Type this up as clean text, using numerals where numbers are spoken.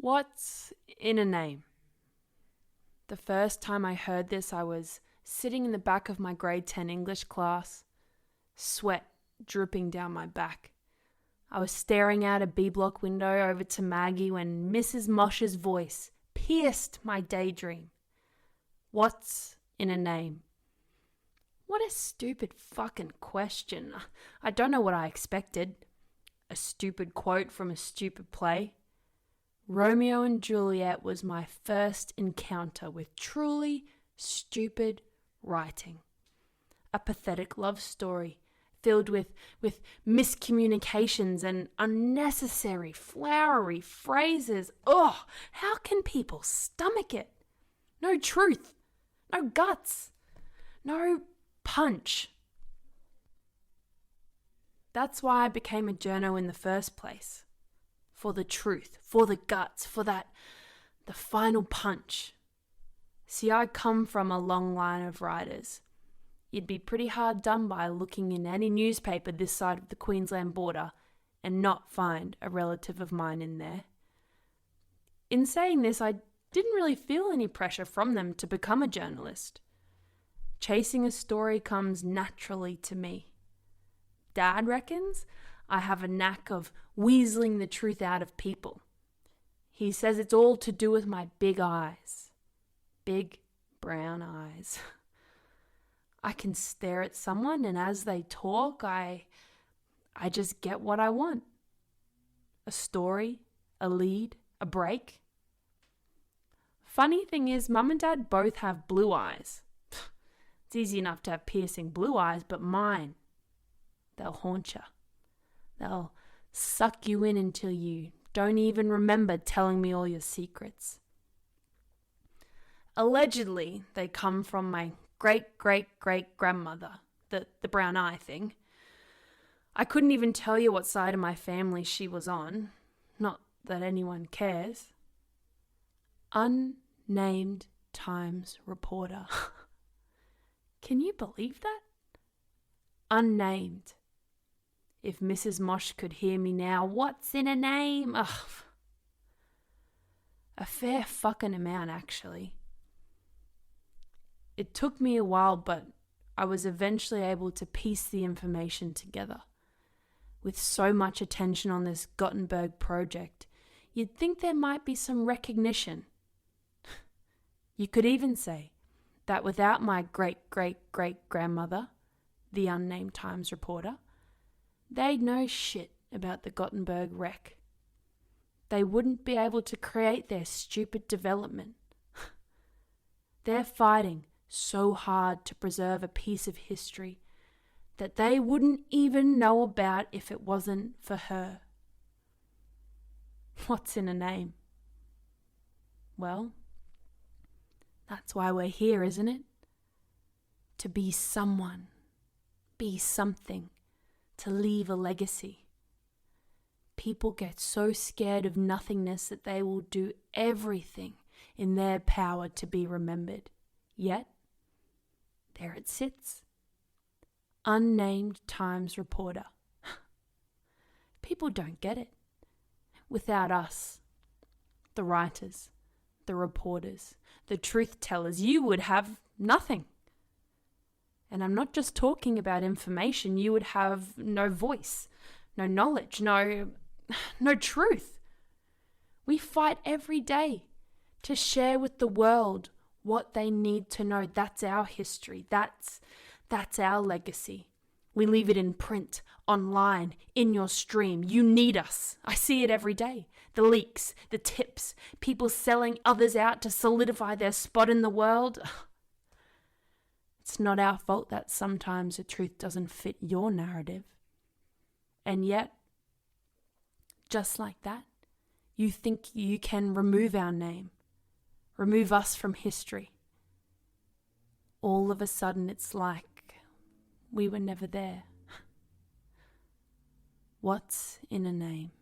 What's in a name? The first time I heard this, I was sitting in the back of my grade 10 English class, sweat dripping down my back. I was staring out a B-block window over to Maggie when Mrs. Mosh's voice pierced my daydream. What's in a name? What a stupid fucking question. I don't know what I expected. A stupid quote from a stupid play. Romeo and Juliet was my first encounter with truly stupid writing. A pathetic love story filled with miscommunications and unnecessary flowery phrases. Oh, how can people stomach it? No truth, no guts, no punch. That's why I became a journo in the first place. For the truth, for the guts, for the final punch. See, I come from a long line of writers. You'd be pretty hard done by looking in any newspaper this side of the Queensland border and not find a relative of mine in there. In saying this, I didn't really feel any pressure from them to become a journalist. Chasing a story comes naturally to me. Dad reckons I have a knack of weaseling the truth out of people. He says it's all to do with my big eyes. Big brown eyes. I can stare at someone and as they talk, I just get what I want. A story, a lead, a break. Funny thing is, Mum and Dad both have blue eyes. It's easy enough to have piercing blue eyes, but mine, they'll haunt you. They'll suck you in until you don't even remember telling me all your secrets. Allegedly, they come from my great-great-great-grandmother, the brown eye thing. I couldn't even tell you what side of my family she was on. Not that anyone cares. Unnamed Times reporter. Can you believe that? Unnamed. If Mrs. Mosh could hear me now, what's in a name? Ugh. A fair fucking amount, actually. It took me a while, but I was eventually able to piece the information together. With so much attention on this Gothenburg project, you'd think there might be some recognition. You could even say that without my great-great-great-grandmother, the unnamed Times reporter, they'd know shit about the Gothenburg wreck. They wouldn't be able to create their stupid development. They're fighting so hard to preserve a piece of history that they wouldn't even know about if it wasn't for her. What's in a name? Well, that's why we're here, isn't it? To be someone, be something, to leave a legacy. People get so scared of nothingness that they will do everything in their power to be remembered. Yet, there it sits. Unnamed Times reporter. People don't get it. Without us, the writers, the reporters, the truth tellers, you would have nothing. And I'm not just talking about information. You would have no voice, no knowledge, no truth. We fight every day to share with the world what they need to know. That's our history. That's our legacy. We leave it in print, online, in your stream. You need us. I see it every day. The leaks, the tips, people selling others out to solidify their spot in the world. It's not our fault that sometimes the truth doesn't fit your narrative. And yet, just like that, you think you can remove our name, remove us from history. All of a sudden it's like we were never there. What's in a name?